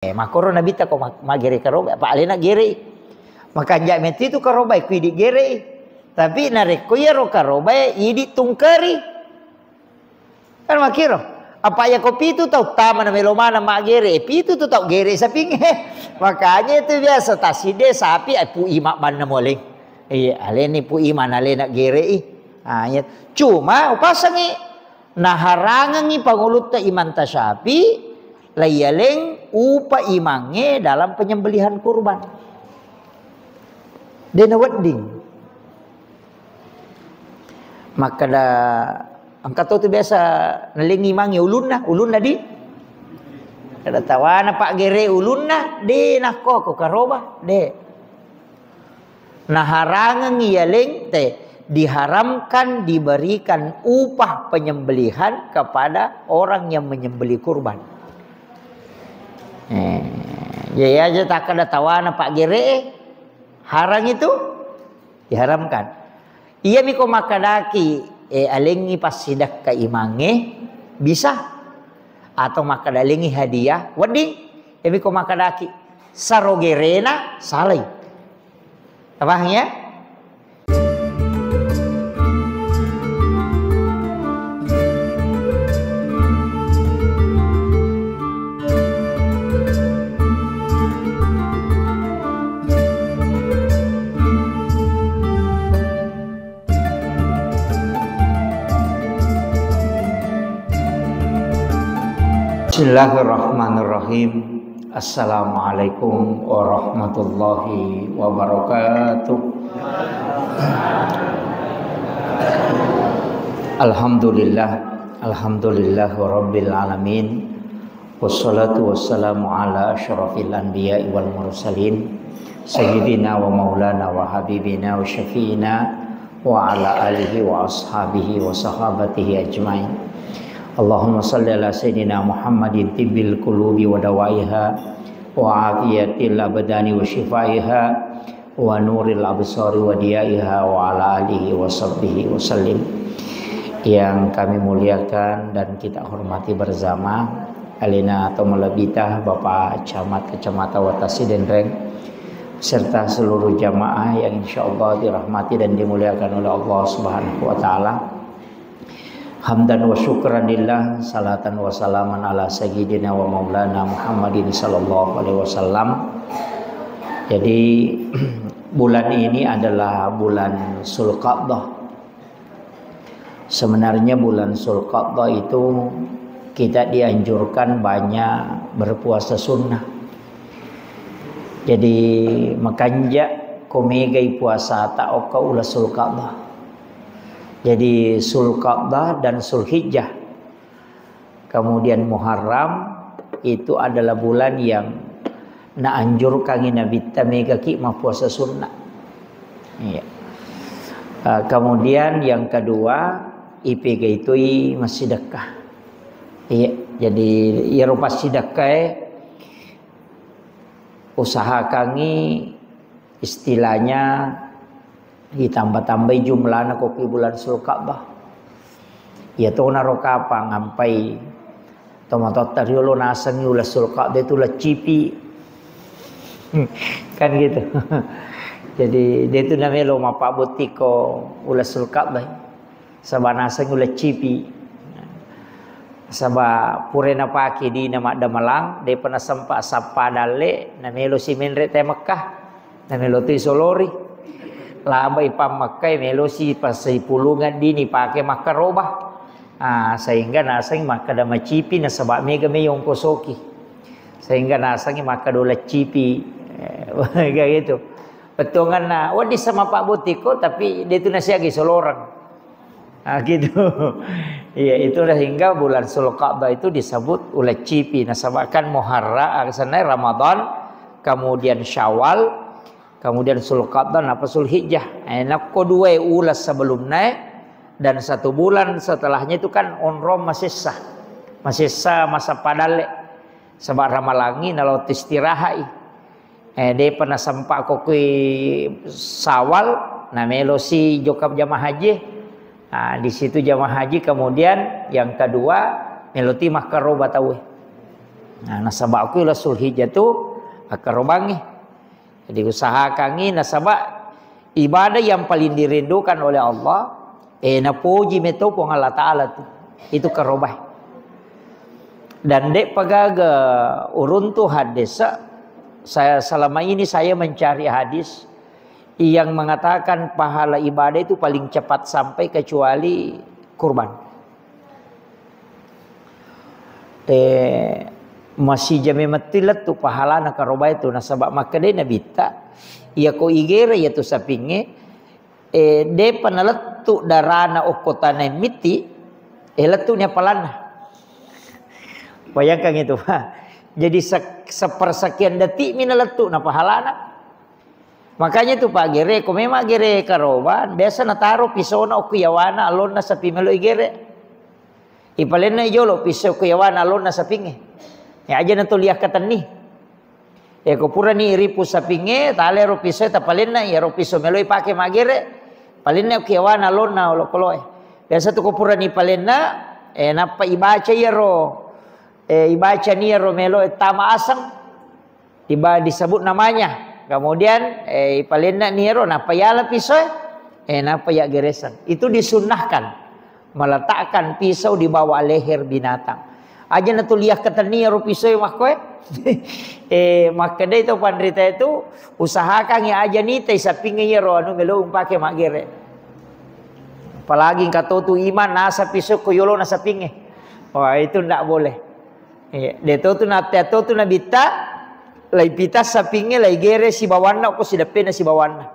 Makoro nabi ta ko magere karoba pa alena gere maka jameti itu karoba ku di gere tapi nareko ya ro karoba idi tungkari kan makiro apa ya kopi itu tau tama na melomana magere pitu tu tau gere sapinge makanya itu biasa taside sapi pu ima ban na moleng aleni pu ima na alena gere cuma upasangi naharangangi pangulut ta iman ta sapi layaleng upa imange dalam penyembelihan kurban. Dena wedding. Maka da angkat tu biasa naling imange ulunna di. Kada tawana pak gere ulunna de nak ko karoba de. Naharangan yaleng te diharamkan diberikan upah penyembelihan kepada orang yang menyembelih kurban. Ya aja tak ada tawana pak gere harang itu diharamkan. Iya miko makadaki alengi pas sidak ka imange bisa atau makadalengi hadiah wedding ya miko makadaki sarogerena salai. Abahnya Bismillahirrahmanirrahim. Assalamualaikum warahmatullahi wabarakatuh. Alhamdulillah rabbil alamin. Wassalatu wassalamu ala asyrafil anbiya'i wal mursalin sayyidina wa maulana wa habibina wa syafi'ina wa ala alihi wa ashabihi wa sahabatihi ajmain. Allahumma salli ala sayyidina Muhammadin tibbil qulubi wa dawaiha wa afiyatil abdani wa shifaiha wa nuril absari wa diyaiha wa ala alihi wa sahbihi wa sallim. Yang kami muliakan dan kita hormati bersama Alina atau Malabita Bapak Camat Kecamatan Watasi Denreng serta seluruh jamaah yang insyaallah dirahmati dan dimuliakan oleh Allah Subhanahu wa taala. Hamdan wa syukranillah, salatan wa salaman ala sayyidina wa maulana Muhammadin sallallahu alaihi wasallam. Jadi bulan ini adalah bulan Zulqa'dah. Sebenarnya bulan Zulqa'dah itu kita dianjurkan banyak berpuasa sunnah. Jadi makanya komegai puasa tak oka ulah Zulqa'dah. Jadi Zulqa'dah dan Zulhijjah kemudian Muharram itu adalah bulan yang naanjurkan Nabi tamega ki mah puasa sunnah. Iya. Kemudian yang kedua IPG itu masih sedekah. Iya, jadi ya rupa sedekah usaha kangi istilahnya ditambah-tambah jumlahnya kopi bulan Zulqa'dah. Ya to naro kapa ngampai tomato tariolo nasang ulah Zulqa'dah itu lah cipi. Kan gitu. Jadi dia itu namanya lo mapa botiko ulah Zulqa'dah. Sabah nasang ulah cipi. Sabah purena paki di nama Damalang dia pernah sempat sapadale namanya lo si menre te Mekah. Namanya lo ti Solori. Laba ipam makai melosi pasai pulungan dini pakai maka robah sehingga nasang maka da macipi na sabak mega meyong kosoki sehingga nasang maka dola cipi kayak gitu petongan na wadi sama Pak Butiko tapi dia tu nasiagi solorang gitu. Iya itulah hingga bulan Zulqa'dah itu disebut ulah cipi nasabakan Muharram sana Ramadan kemudian Syawal kemudian Zulqa'dah apa Zulhijjah. Enak kedua ulas sebelumnya dan 1 bulan setelahnya itu kan onrom masih sah masa padale sebab ramalangi nalau istirahat. Dia pernah sempat kokui Sawal nah melosi jokap jamaah haji. Di situ jamaah haji kemudian yang kedua meloti makaro batawe. Nah, nasabak aku lah Zulhijjah tu akarobangi. Jadi usahakan ni nasabak ibadah yang paling dirindukan oleh Allah. Napuji meto pun Allah Ta'ala tu. Itu karobah. Dan dek pagaga urun tu hadis. Saya selama ini saya mencari hadis yang mengatakan pahala ibadah itu paling cepat sampai kecuali kurban. Masih jami matilat tu pahala nak karobah itu nasabak makade nabita. Ia ko igere ya tu sapinge. De panalat tu darana okotana miti. Letunya palana. Bayangkan itu. Jadi sepersekian detik minaletu na pahalana. Makanya tu Pak Gere, ko memang gere karoban, biasa na taro pisau na okuyawana alon na sa pimelo igere. Ipalen na ijolo pisau okuyawana alon na sa pinge. Ya aja na to liyak katani. Ko pura ni iripu sa pinge, tale ro pisau tapalen na ya ro pisau melo ipake magere. Palen na okuyawana alon na olokoloy. Biasa tu ko pura ni palen na napa ibaca ya ro ibaca ni ya ro melo tama asang. Tiba disebut namanya. Kemudian ipalena niro napa yala pisau napa ya geresan. Itu disunnahkan meletakkan pisau di bawah leher binatang. Aja na tuliah kata niro pisau makoy. Maka dia itu pandrita itu usahakan ya aja nite sapinge yero anu melo umpake magere. Apalagi kata tu iman nasa pisau koyolo nasa pinge. Wah itu ndak boleh. Dia tu nabita lai pita sapinge lai gere si bawana ko si dapena si bawana.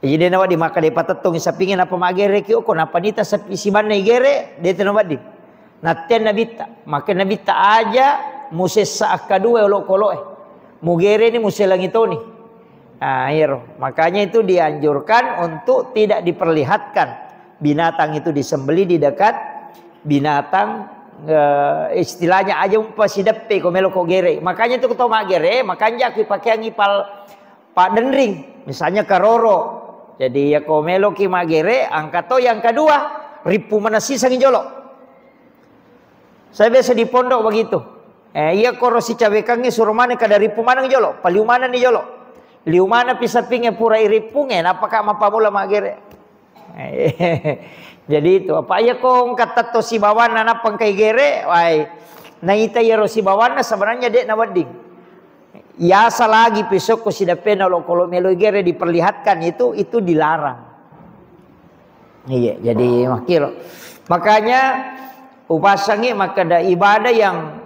Jadi nawa di maka de patatong sapinge napa magere ki ko napa nita si banna gere de teno badi. Naten nabita, maka nabita aja musesa akadua olo kolo mugere ni muselangitoni. Ah iro. Makanya itu dianjurkan untuk tidak diperlihatkan binatang itu disembeli di dekat binatang. Istilahnya aja si depe ko melo ko gere. Makanya itu ketau magere, makanya aku pakai ngipal pak denring, misalnya karoro. Jadi ya ko melo ki magere, angkato yang kedua ripu mana sisa ngijolo. Saya biasa di pondok begitu. Iya koro si cabekangi suruh mana kada ripu mana ngijolo, paliu mana ni jolo. Liu mana pisa pinge pura iripunge, apakah mapamula magere. Jadi itu apa ya kong kata to si bawana na pangkai gere, wai naita yero si bawana sebenarnya dek nawading. Ya lagi besok ko si dapena lo kalau melo gere diperlihatkan itu dilarang. Iya, jadi makiro. Makanya upasangi maka ada ibadah yang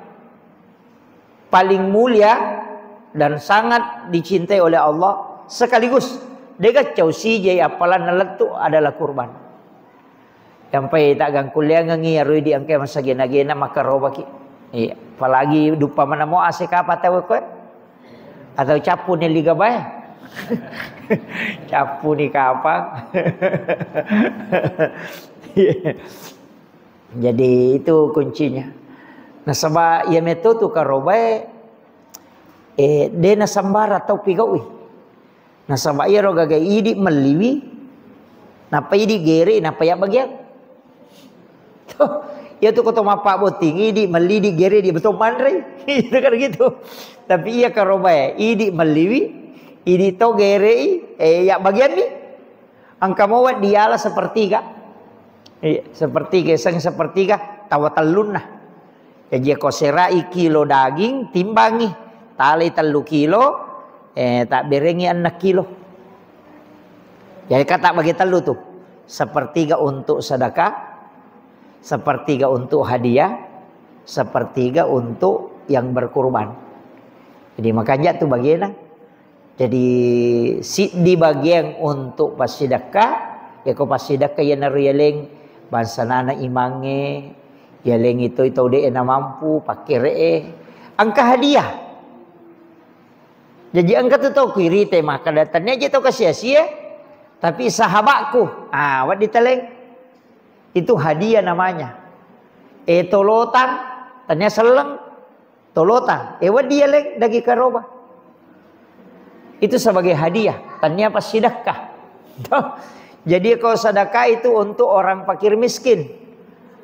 paling mulia dan sangat dicintai oleh Allah sekaligus dekat causi jai apalan naletu adalah kurban. Sampai tak gang kuliah ngangi arui di angkai masa gena-gena maka robaki. Iya, apalagi dupa mana mau asik apa tahu ko? Atau capu ni liga bay. Capu ni kapang. Jadi itu kuncinya. Nah sebab ia meto tu karobai de na sambar atau pigawi. Nah sebab ia roga idi meliwi. Napa idi gere napa ya bagian. Ya tu kata mapak boting idi melidi gere di betul mandre. Itu kan gitu. Tapi ia karobai idi meliwi idi to gere ya bagian ni angka mawat dialah sepertiga. Sepertiga sang sepertiga tawatalun nah. Jadi ko serai kilo daging timbangi tali 3 kilo tak berengi 6 kilo. Jadi kata bagi telu tu sepertiga untuk sedekah, sepertiga untuk hadiah, sepertiga untuk yang berkurban. Jadi makanya tu bagian. Jadi di bagian untuk pasidakah, ya ko pasidakah ya naruyeleng bangsa nana imange, yeleng itu de na mampu pakai ree, angka hadiah. Jadi angka tu tahu kiri teh maka datangnya aja tahu sia-sia, tapi sahabatku, wat diteleng. Itu hadiah namanya. Tolotan, tanya seleng, tolotan. Wat dia leng dagi karoba. Itu sebagai hadiah. Tanya pas sedekah. Jadi kalau sedekah itu untuk orang fakir miskin,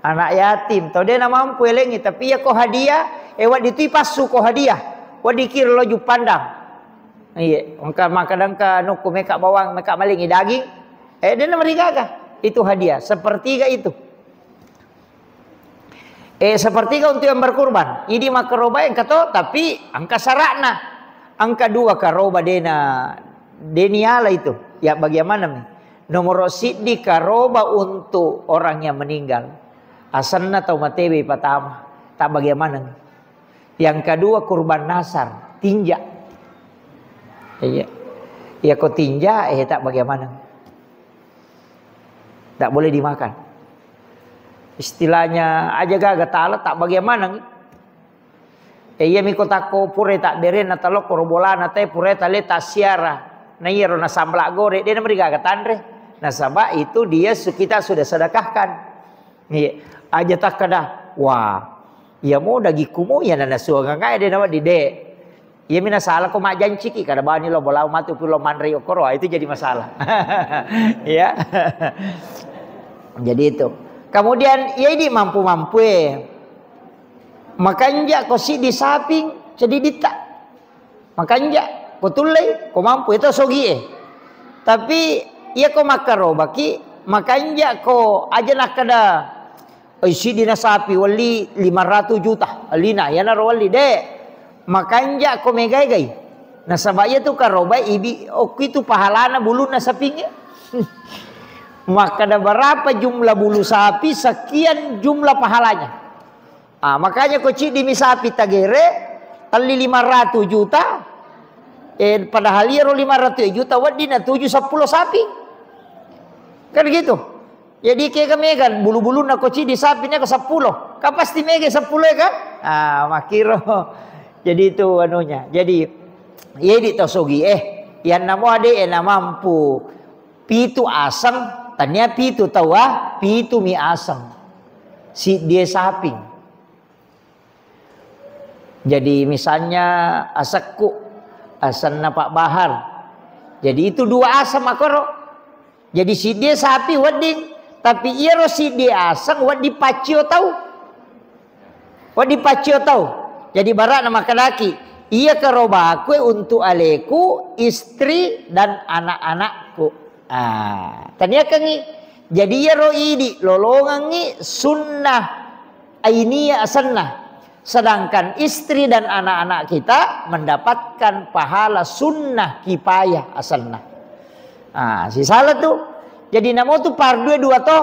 anak yatim. Tahu dia nak mampu lengi, tapi ya kau hadiah Wad itu pasu ko hadiah. Wad dikir lo ju pandang. Iya, kadang ka nuku meka bawang, meka maling daging. Dia mereka itu hadiah, sepertiga itu. Sepertiga untuk yang berkurban. Ini maka roba yang kata, tapi angka sarakna. Angka 2 karoba deniala itu. Ya bagaimana? Nomor siddi karoba untuk orang yang meninggal. Asanna atau matewe pertama. Tak bagaimana? Yang kedua kurban nasar, tinja. Iya. Ya kau tinja, tak bagaimana? Tak boleh dimakan. Istilahnya aja gak talat tak bagaimana. Iya mi kota ko pure tak beren atau lo korobolana te pure tale tak siara. Nah iya rona samblak gore dia namanya gak tandre. Nah sabak itu dia kita sudah sedekahkan. Iya aja tak kada. Wah, ya mau dagi kumu ya nana suanga ngai dia nama dide. Iya mina salah ko mak janciki kada bani lo bolau matu pulo manre okoro itu jadi masalah. Ya. Jadi itu. Kemudian ya ini mampu-mampu makanya ko si di saping jadi dita. Makanya ko tulai ko mampu itu sogi Tapi ya ko makaro baki makanya ko aja nak kada si dina sapi wali 500 juta. Alina ya na wali de. Makanya ko megai-gai. Nah sabaya tu karoba ibi oki tu pahalana bulu na sapingnya. Maka ada berapa jumlah bulu sapi sekian jumlah pahalanya. Makanya ko cik di sapi tagere tali 500 juta. Padahal iro 500 juta wadina 7-10 sapi. Kan gitu. Jadi kayak megan bulu-bulu na ko cik di sapinya ke 10. Kan pasti mega 10 kan? Makiro. Jadi itu anunya. Jadi ya di tosogi yang namo ade na mampu pitu asam tanya pitu tawa pitu mi asam si dia saping. Jadi misalnya asakku asan napak bahar. Jadi itu 2 asam akoro. Jadi si dia sapi wading tapi iro si dia asam wadi pacio tahu. Wadi pacio tahu. Jadi barak nama laki. Ia keroba aku untuk aleku, istri dan anak-anakku. Tanya kangi. Jadi ya roidi lolongangi sunnah ainiyah sunnah. Sedangkan istri dan anak-anak kita mendapatkan pahala sunnah kifayah asalna. Si salah tuh. Jadi nama tu pardu 2 toh.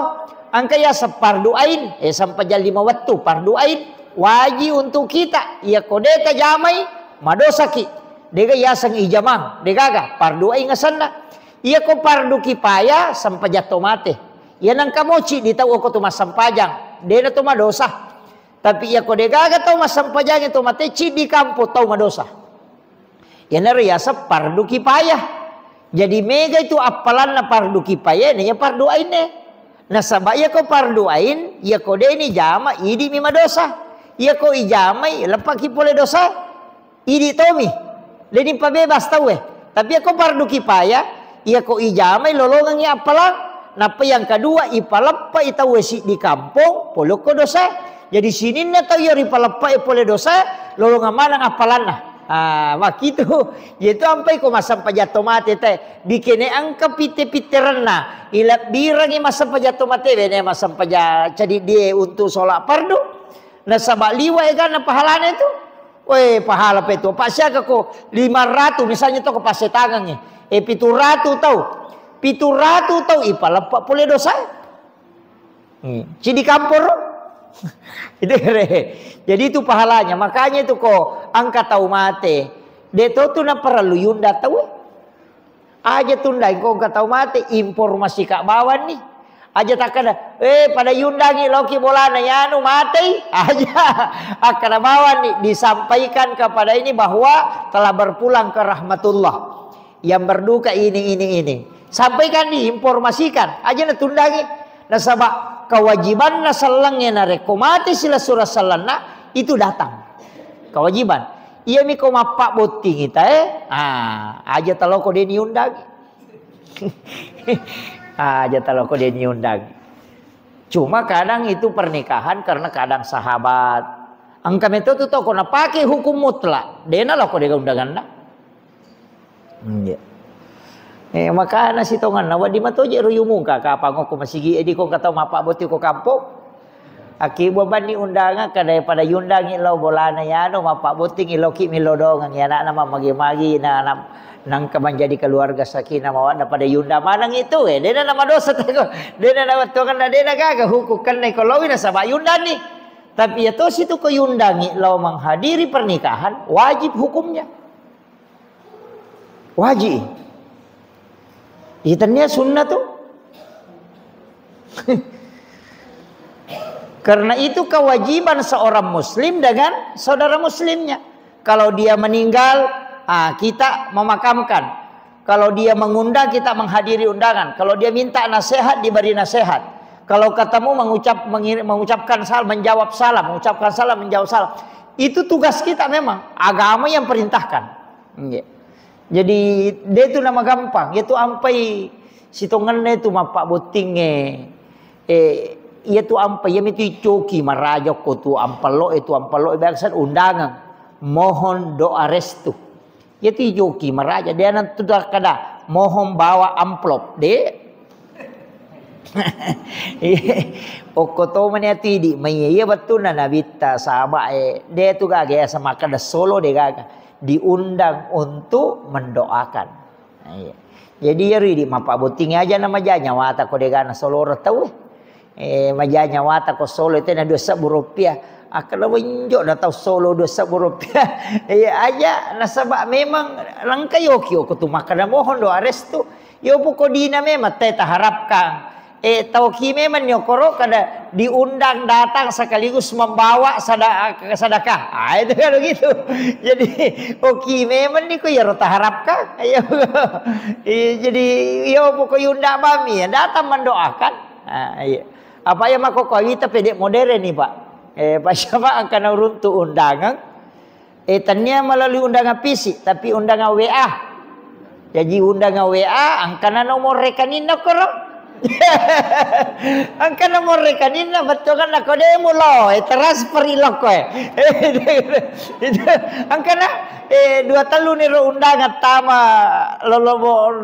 Angka ya separdu ain. Sampai jam 5 waktu pardu ain. Wajib untuk kita. Ia kodeka jamai madosaki. Dega yasang ijamang. Dega ga pardu ain ngasana. Ia ko pardu kifayah sampai jatuh mate. Ia nang kamoci ditahu ko tu masampajang. Dena tu madosa. Tapi ia ko dega ga tau masampajang itu mate ci di kampo tau madosa. Ia nariasa pardu kifayah. Jadi mega itu apalan na pardu kifayah nya pardu ain Nah sabaya ko pardu ain, ia ko deni jama idi mi madosa. Ia ko ijamai lepak kipole dosa. Idi tomi. Leni pabebas tahu Tapi ako pardu kifayah, ia ko ijamai lolongan ya apalang. Napa yang kedua ipalapa itawe si di kampung polok ko dosa. Jadi sini na tahu ya ripalapa pole dosa lolongan manang apalana. Makitu. Yaitu ampai ko masam pajato mate teh. Bikene angka pite-pite rena. Ilap birangi masam pajato mate bene masam paja jadi dia untuk sholat pardu. Nah sabak liwa kan pahalanya itu. Pahala pe itu. Pak siaka ko 500 misalnya to ko pase tangannya. 700 tahu. 700 tahu ipalapa boleh dosa. Cidi kampur. Itu kere. Jadi itu pahalanya. Makanya itu ko angka tahu mate. Deto tu na perlu yunda tahu. Aja tundai ko angka tahu mate informasi kak bawan nih. Aja tak ada, pada yundangi loki bolana yanu mati aja akan bawa nih disampaikan kepada ini bahwa telah berpulang ke rahmatullah yang berduka ini sampaikan diinformasikan aja na tundangi na sabak kewajiban na salangnya na rekomati sila surah salana itu datang kewajiban iya mi ko mapak boting kita aja taloko dia yundangi aja kalau kau dia nyundang. Cuma kadang itu pernikahan karena kadang sahabat Angka metode tu kau nak pakai hukum mutlak. Dena lah kau dega undangan nak. Maka na si tongan na wadi matoje ruyumung ka kapang ko masigi edi ko kataw mapaboti ko kampung. Aki beban ni undangan kadai pada yundang ilaw bolana yano mapaboti ilaw ki milodong ang yana nama magi-magi na nang kaman jadi keluarga sakinah mawaddah pada yunda manang itu dena nama dosa tego dena nama tongan na dena gaga hukukan na kolawin na sabay yundan ni. Tapi ya to situ ko yundangi law menghadiri pernikahan wajib hukumnya. Wajib. Hitannya sunnah tuh. Karena itu kewajiban seorang muslim dengan saudara muslimnya. Kalau dia meninggal, kita memakamkan. Kalau dia mengundang, kita menghadiri undangan. Kalau dia minta nasihat, diberi nasihat. Kalau ketemu mengucapkan salam, menjawab salam, mengucapkan salam, menjawab salam. Itu tugas kita memang. Agama yang perintahkan. Jadi dia itu nama gampang. Itu ampai sitongannya itu mapak botingnya. Ia tu ampai yang itu coki marajok ko tu ampalo biasa undangan. Mohon doa restu. Ia tu joki maraja dia nanti tu kada mohon bawa amplop de. Okoto mania tidi iya betul na nabita sahabat dia tu gaga sama kada solo dia gaga diundang untuk mendoakan. Jadi ya di mapa boting aja nama janya wata ko degana solo tahu majanya wata ko solo itu na 2,000 rupiah akan wenjo na tahu solo 2,000 rupiah aja nasabak memang langkayo ko tu makan mohon doa restu yo poko dina memang teta harapkan tahu kime menyokoro kada diundang datang sekaligus membawa sedekah. Itu kan begitu. Jadi kime men niku ya rota harapkan. Jadi yo pokok undang bami datang mendoakan. Apa yang mako kita pedek modern nih Pak. Pak siapa akan uruntu undangan. Tanya melalui undangan fisik tapi undangan WA. Jadi undangan WA angkana nomor rekening korong. Angka nomor rekening lah betul kan nak kode mulo transfer ilok koe. Angka nak 2 talu ni undangan tama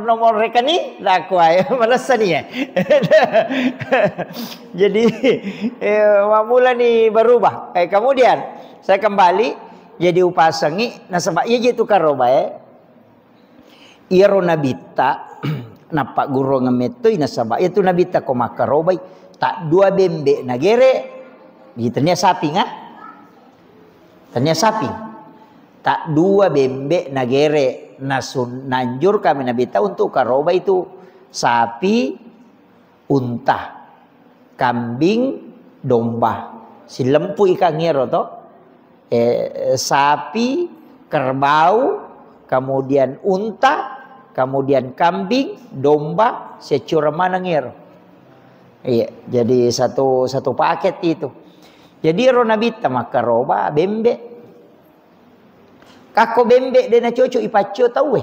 nomor rekening lah koe malasan ni. Jadi mula ni berubah. Kemudian saya kembali jadi upasangi nasabak ia jitu karoba iro nabita napa guru ngametoi nasaba itu nabita ko makarobai tak 2 bembe nagere gitanya sapi tanya sapi tak 2 bembe nagere nasun nanjur kami nabita untuk karoba itu sapi unta kambing domba si lempu ikan ngero to sapi kerbau kemudian unta kemudian kambing, domba, secura manangir. Iya, jadi satu paket itu. Jadi ronabita maka roba bembe. Kako bembe dena cocok ipaco tahu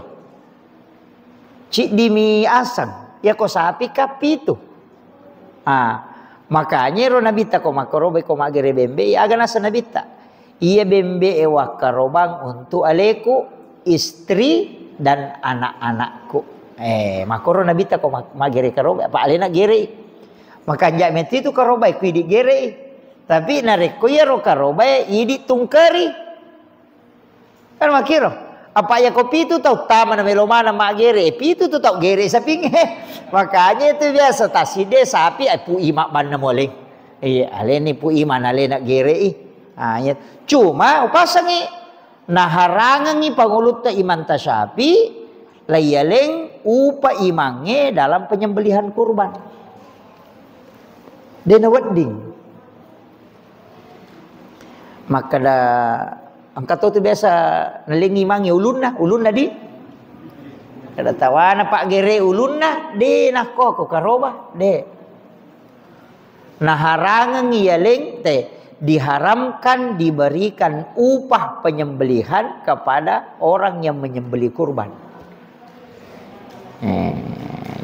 Cik dimi asang, ya ko sapi kapi itu. Makanya ronabita ko maka roba ko magere bembe, ya agak nasa nabita. Iya bembe waka robang untuk aleku istri dan anak-anakku. Makoro nabita ko magere karoba pa alena gere. Maka jamet itu karoba ku di gere. Tapi narek ko yero karoba idi tungkari. Kan makiro. Apa ya kopi itu tahu tama na melomana magere. Pitu tu tahu gere sa pinge. Makanya itu biasa taside sapi pu ima ban na moleng. Aleni pu ima na alena gere. Cuma upasangi naharangangi pangulut ta iman tasyapi layaleng upa imange dalam penyembelihan kurban. Dena wedding. Maka da angkat tu biasa nalengi imange ulunna di. Kada tawana pak gere ulunna de nak ko karoba de. Naharangangi yaleng teh diharamkan diberikan upah penyembelihan kepada orang yang menyembelih kurban.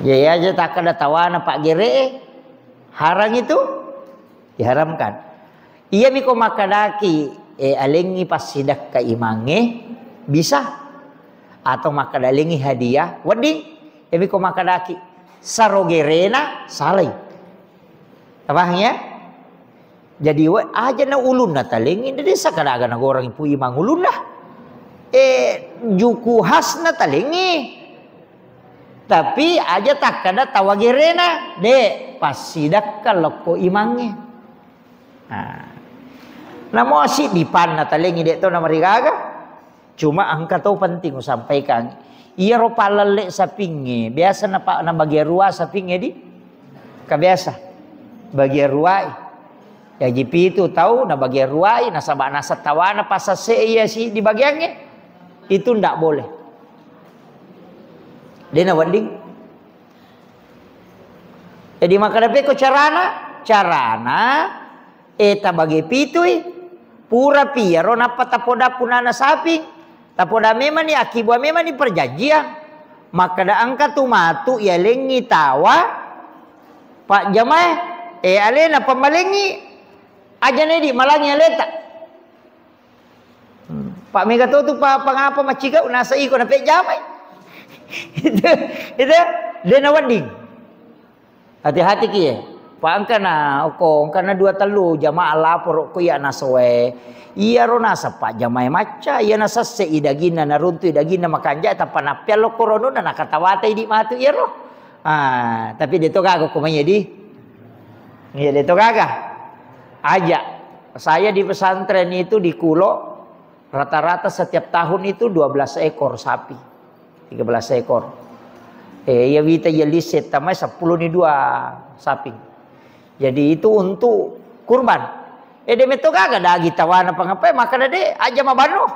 Ya aja tak ada tawana pak gere harang itu diharamkan. Ia miko makadaki alengi pas sidak ka imange bisa, atau maka dalengi hadiah wedding emi ko makadaki sarogerena salai tabahnya. Jadi aja na ulun na talengi de desa kadaga na gorang ipu imang ulun dah juku khas na talengi, tapi aja tak kada tawagerena de pas sidak kalau ko imangnya. Namo si dipan na talengi de to na marigaga. Cuma angka to penting sampaikan. Iya ro palale sa pinge. Biasa na pa na bagian ruah sa pinge di. Kabiasa. Bagian ruah. Ya jipi itu tahu na bagian ruah na sabana sa tawana pasase iya si di bagiannya. Itu ndak boleh. Dia na wanding. Jadi maka dapat ko carana eta bagi pitui pura piero napa tapoda punana saping tapoda memang ni akibat memang ni perjanjian maka da angka tu matu ya lengi tawa pak jamaah alena pemalengi aja nih di malangi aleta pak mega tu pak pangapa macika unasa iko na pe jamai itu dia nawanding hati-hati kiye pangka na okong karena dua telu jamaah lapor ko ya nasoe iya ro nasa pak jamaah maca iya nasa se idagina na runtu idagina makanja tapanapel lo korono na nakatawate di matu iya ro tapi dito gago kumanya di iya dito gaga aja saya di pesantren itu di Kulo rata-rata setiap tahun itu 12 ekor sapi 13 ekor ya wita ya liset tamai 10 ni 2 sapi. Jadi itu untuk kurban. Demeto gaga dagi tawana pangapai maka dade aja mabano.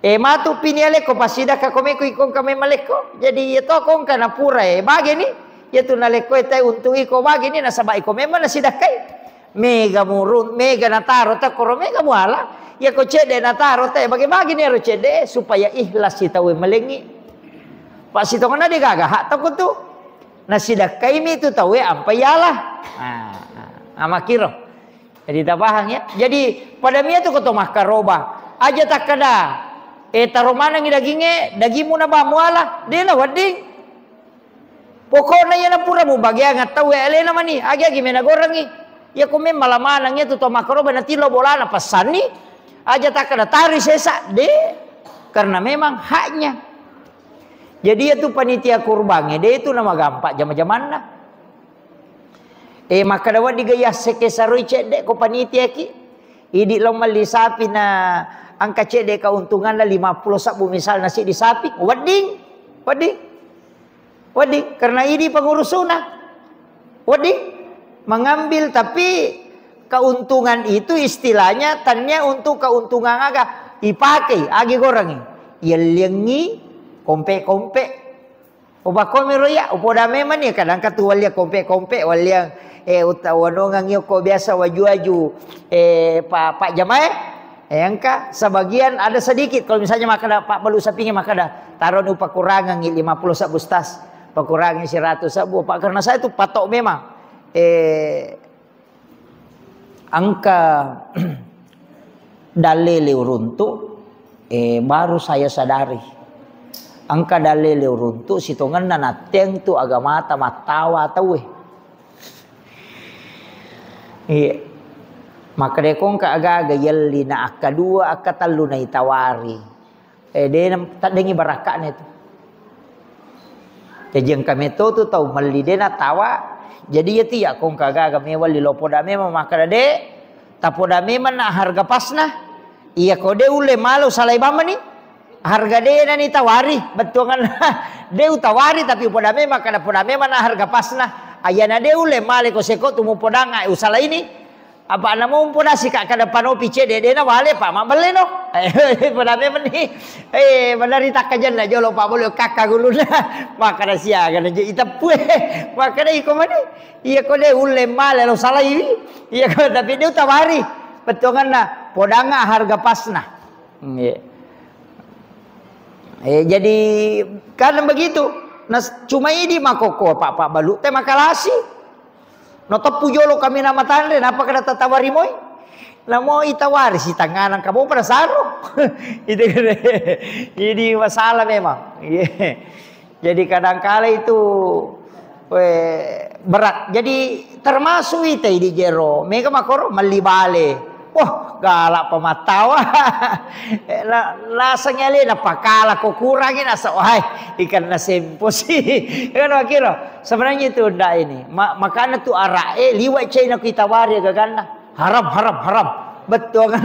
Matu piniale ko pasida ka komeko ikong kame maleko. Jadi itu kong kana pura bagi ni. Ya tu naleko tay untuk iko bagi ni nasaba iko memang nasidakai. Mega murun mega nataro ta koro mega muala. Ya ko cede nataro tay bagi-bagi ni ro cede supaya ikhlas sitawe melengi. Pak sitongan ade gaga hak takut tu. Nasidakai mi itu tahu apa yalah. Amakiro. Jadi tak paham ya. Jadi pada mia tu koto makaroba. Aja tak kada. Taromana ngi dagimu na ba muala. Dia na wading. Pokoknya ya na pura mu bagian tahu elena mani. Agi mena gorangi. Ya kome malamana ngi tu to makaroba na tilo bolana pasani. Aja tak kada tari sesa de. Karena memang haknya. Jadi itu panitia kurbannya, dia itu nama gampang zaman-zaman lah. Maka dapat digaya sekesarui cedek ko panitia ki. Idi long mali sapi na angka cedek keuntungan lah 50 sabu misal nasi di sapi. Wading. Karena ini pengurusuna. Wading. Mengambil tapi keuntungan itu istilahnya tanya untuk keuntungan agak dipakai agi gorangi. Yelengi kompe oba komero ya upoda memang ni kadang katu walia kompe walia utawanongang yo ko biasa waju pak jamaah angka sebagian ada sedikit kalau misalnya maka pak balu sapingnya maka dah taruh upah kurangan 50 sabu stas pakurangi 100 sabu pak karena saya itu patok memang angka dalile uruntu baru saya sadari angka dalile uruntu sitongan na nateng tu agama matawa tawe. Maka dekong ka aga yelli na akadua akatalu na itawari. De tak dengi baraka na itu. Jadi kami tu tahu malide na tawa. Jadi ya tiya kong ka aga mewal li lopoda mema maka de tapoda mema na harga pasna. Iya kode ule malu salai bama ni. Harga dia ni tawari betul kan dia tawari tapi pada memang kada pada memang harga pasna ayana dia ule male ko seko tu mu podanga usala ini apa nama mu poda sika kada panopi cede dia na wale pak mak beli no pada memang ni benar tak kajan lah jolo pak boleh kakak guluna maka dah sia kan je itapue maka dah iko mani iya ko dia ule male usala ini iya ko tapi dia tawari betul kan na podanga harga pasna jadi karena begitu nah cuma ini makoko pak balu teh makalasi no tepu jolo kami nama tandre napa kada tatawari moy Lah mau itawari si tanganan kamu pada saro. Itu kan. Jadi masalah memang. Jadi kadang-kala itu berat. Jadi termasuk itu di jero. Mega makoro malibale. Wah, galak pematawa. Lasanya le napakala ko kurangin asa wahai ikan na sempo sih. Kan wakiro. Sebenarnya itu ndak ini. Makanya tu arae liwat China kita wari gagana. Haram. Betul kan?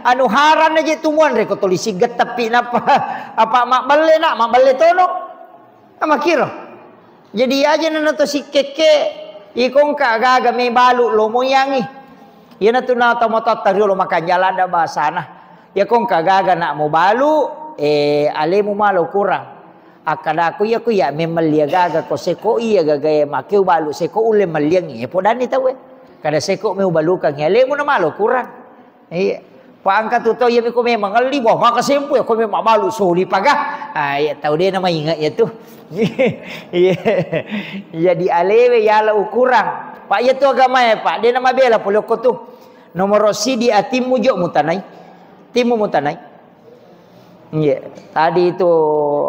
Anu haram aja tumuan reko tulisi get tapi napa apa mak bale tono. Ama kiro. Jadi aja nana to si keke ikong kagaga me balu lo moyangi. Ya na tu na motot tari lo makan jalan da basana. Ya kong kagaga nak mo balu ale mo malo kurang. Akada aku ya memang lia gaga ko seko iya gaga makeu balu seko ule maliang ya podani tahu. Kada seko me balu kang ale mo na malo kurang. Iya. Paangkat tu tahu ya ko memang ali boh maka sempu ya ko memang balu soli pagah. Ya tahu dia nama ingat ya tu. Jadi alewe ya la kurang. Pak ya tu agama ya Pak. Dia nama bela poloko tu. Nomor sidi atimu jo mutanai. Timu mutanai. Iya. Tadi itu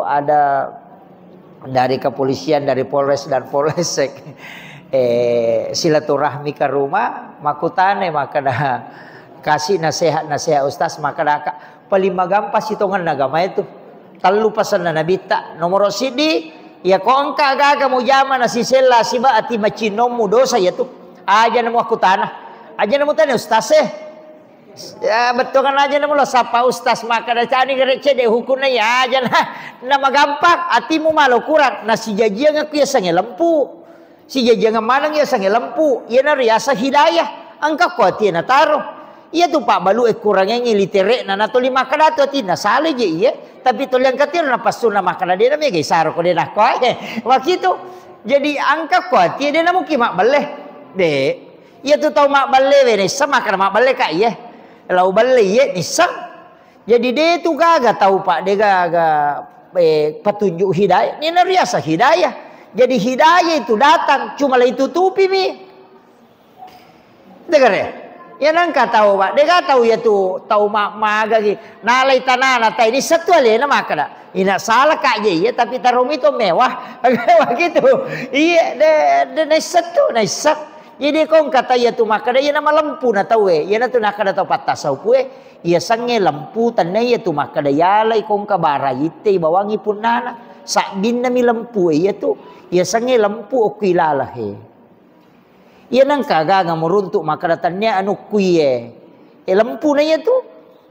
ada dari kepolisian, dari Polres dan Polsek silaturahmi ke rumah, makutane maka dah kasih nasihat ustaz maka dah paling magampas hitungan agama itu. Kalau pasan na nabita nomor sidi ya ko angka gaga mo jama na si sela si ba ati machinom mo dosa ya tu. Aja namo aku tanah. Aja namo tanah ustaz ya betul kan aja namo lo sapa ustaz maka da cani gerece de hukumna ya aja na magampang atimu malo kurang na si jajiang aku ya sange lempu. Si jajiang manang ya sange lempu. Ya na riasa hidayah. Angka ko ati na taro. Iya tu Pak balu kurangnya ngilitere na nato lima kada tu ati na sale je iya. Tapi tu yang katir na pastu na makana dia na mega isaro ko dia nak ko wakitu. Jadi angka ko ati dia na mungkin mak beleh. De. Iya tu tahu mak beleh we ni sama kana mak beleh ka iya. Lau beleh iya ni sam. Jadi dia tu gaga tahu Pak dia gaga petunjuk hidayah. Ni na riasa hidayah. Jadi hidayah itu datang cuma lah itu tutupi mi. Dengar ya? Ya nangka tahu Pak, dia tahu ya tu tahu maga gi. Nalai tanah tai ini satu ale na makada. Ina salah kak je ya tapi tarum itu mewah. Begitu. Iya de satu na sak. Jadi kong kata ya tu makada ya nama lempu na tahu ya na tu nakada tahu patasau pue. Ya sange lempu tanai ya tu makada ya lai kong kabara ite bawangi pun nana. Sakbin na mi lempu ya tu. Ya sange lempu okilala he. Ia nang kagak meruntuk maka datangnya anu kuye. Lempu na ya tu.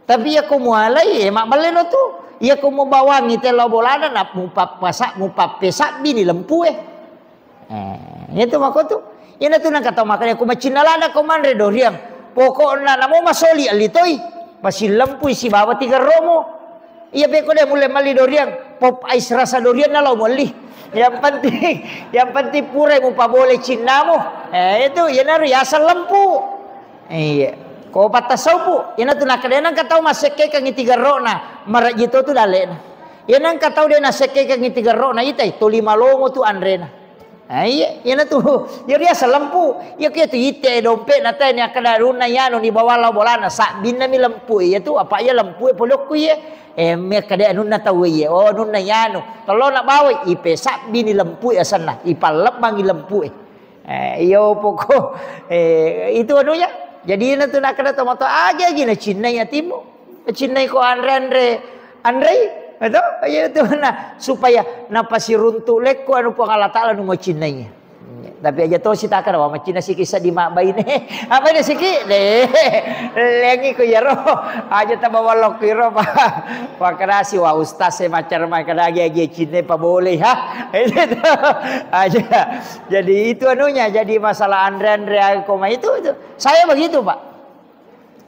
Tapi ya ko mualai mak baleno tu. Ya ko mo bawangi telo bolana nap mupap pasak mupap pesak bini lempu itu mako tu. Ya na tu nang kata makanya ko macinalana ko manre doriang. Pokokna namo masoli alitoi. Masih lempu si bawa tiga romo. Iya pe ko dia mulai mali doriang. Pop ais rasa dorian na lo mali. Yang penting pura mu pa boleh cinamu. Itu ya na riasa lempu. Iya. Ko patasau pu. Ya na tu nakadenan katau maseke kang tiga rona. Marak gitu tu dalena. Ya nang katau dia na seke kang tiga rona itai to lima longo tu andrena. Iya, ya na tu. Ya riasa lempu. Ya kia tu ite dompet na tanya kada runa yano ni bawala bolana sak binna mi lempu. Ya tu apa ya lempu polok ku ya. Me kada anu na tahu ye oh nun na yano kalau nak bawa ipe sak bini lempu ya sana ipalep bangi lempu iyo pokok itu anunya jadi na tu nak kada tomato aja gina Cina ya timu Cina ko Andre itu ya tu na supaya napasi runtuk leko anu pangala taala nu Cina nya tapi aja to si takar wa Cina si kisah di mak bayi ne apa ni siki le lengi ko yaro aja ta bawa lokiro pa kerasi wa ustaz macar makada agi Cina pa boleh ha itu aja jadi itu anunya jadi masalah Andre koma itu saya begitu Pak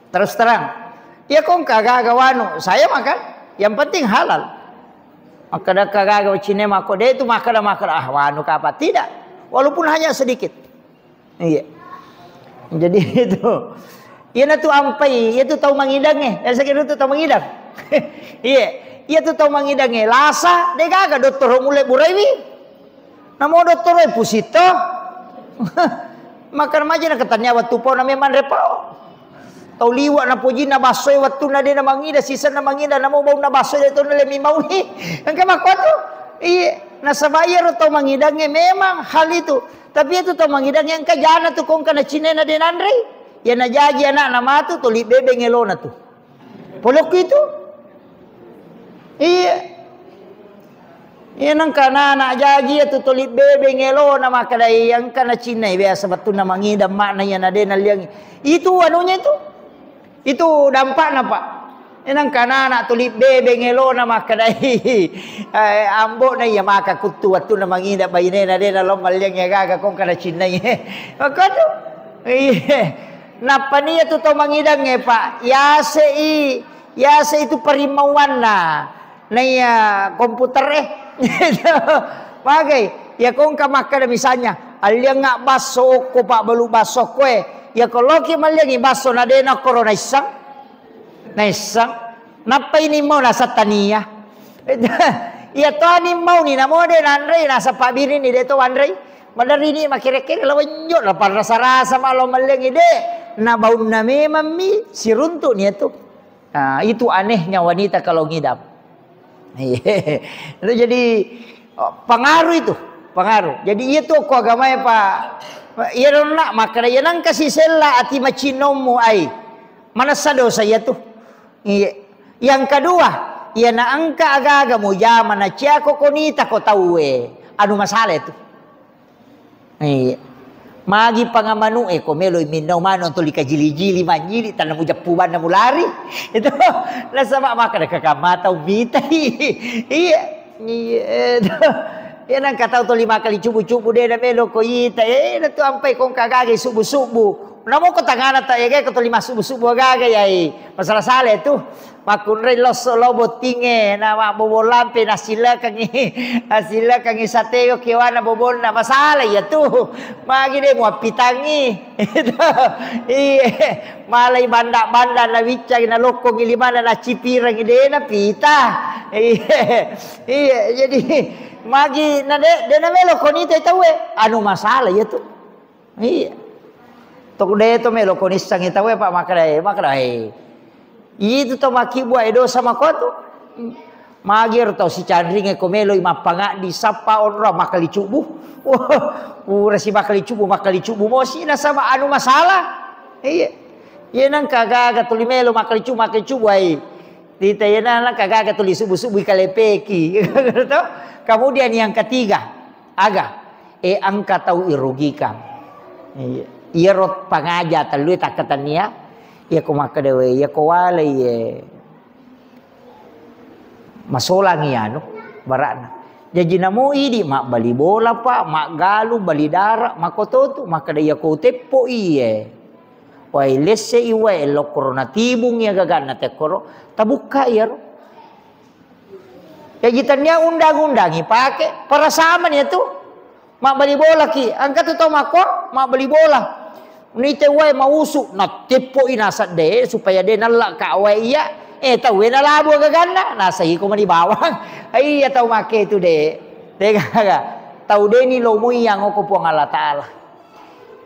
terus terang ya kong kagak wanu saya makan yang penting halal makada kagak Cina mako de itu makada wanu ka apa tidak walaupun hanya sedikit. Iya. Jadi itu. Ia na tu ampai, ia tu tahu mangidang Dan sakit tu tahu mangidang. Iya. Ia tu tahu mangidang Lasa de gaga doktor mulai buraiwi. Namo doktor pusito. Makan maja na katanya waktu po na memang repao. Tau liwa na puji na basoy waktu na din na mangida sisa na mangida na mo bau na basoy dito na lemi mau ni. Ang kamakoto. Nasa bayar tau mangidangnya memang hal itu. Tapi itu tau mangidangnya ang kajana tu kung kana Cina na din Andre. Yan na jaji anak nama tu tuli bebe ngelo na tu. Polok itu. Yan ang kana anak jaji tu tuli bebe ngelo na makadai yang kana Cina biasa batu na mangida makna yan na din aliang. Itu anunya itu. Itu dampaknya Pak. Inang kanana tulip bebe ngelo na makadai ambo na ya maka kutu watu na mangida bayine na de na lomal yang ya gaga kong kana Cina ye. Makado. Napa niya to mangidang nge Pak. Yase itu parimauan na ya komputer Bagay. Ya kong kamakada misalnya alyang nga baso ko Pak balu baso ko ya kalau ki malyang baso na de na corona isang napay ni mo nasa taniya. Iya to ni mo ni namo de Andre nasa pabiri ni deto Andre. Madari ni makire-kire lawan yo la para rasa malo malyang ide na baun na memang mi siruntu ni itu. Nah, itu anehnya wanita kalau ngidam. Itu jadi pengaruh itu, pengaruh. Jadi itu ko agamanya Pak. Iya nak makanya yang kasih sela ati macinomu ai. Mana dosa ya tuh. Yang kedua, ya na angka aga-aga mo yaman na cia ko konita ko tawe. Ano masalah itu? Magi pangamanu ko meloy minaw mano tuli ka jili-jili manjili tanam mo japuban na mulari. Ito nasa maka nakakamataw bitay. Yan ang kataw to 5 kali cubu-cubu de na melo ko ita. Nato ampay kong kagagay subu-subu. Namo ko tangana ta yagay ko to 5 subu-subu agagay ay masalah-sala ito. Makunre lobo tinge na mabobolampe na sila kang isateo kiwana bobol na masalah ya tu. Magi de mo pitangi. Malay banda-banda na wicang na lokong ilimana na cipirang ide na pita. Jadi magi na de na melo konita itawe. Ano masalah ya tu? Tok de to melo konisang itawe Pak makadai. Itu to makibwa edo sama koto. Magir to si Chandring komelo mapanga di sapa onra makali cubu. Ura si makali cubu mo si na sama anu masalah. Iya nang kagaga tuli melo makali cubu ai. Dita yana nang kagaga tuli subu-subu kalepeki. Kemudian yang ketiga, angka tahu irugikan. Iya rot pangaja talui takatania. Ya ko makadewe ya ko wala ye masolang iano barana jadi namo idi mak bali bola Pak mak galu bali dara makototu makade ya ko teppo iye wai lesse iwe lo corona tibung ya gagana te koro tabuka ya ya gitannya undang-undang ipake para sama nih tuh mak bali bola ki angkat to makor mak bali bola Nite wai mausu na tipu inasa de supaya de nala ka wai iya tahu na labo gaganda nasa hiko man ibawang ay tahu make itu de gaga tahu de ni lomo yang ko po ngala taala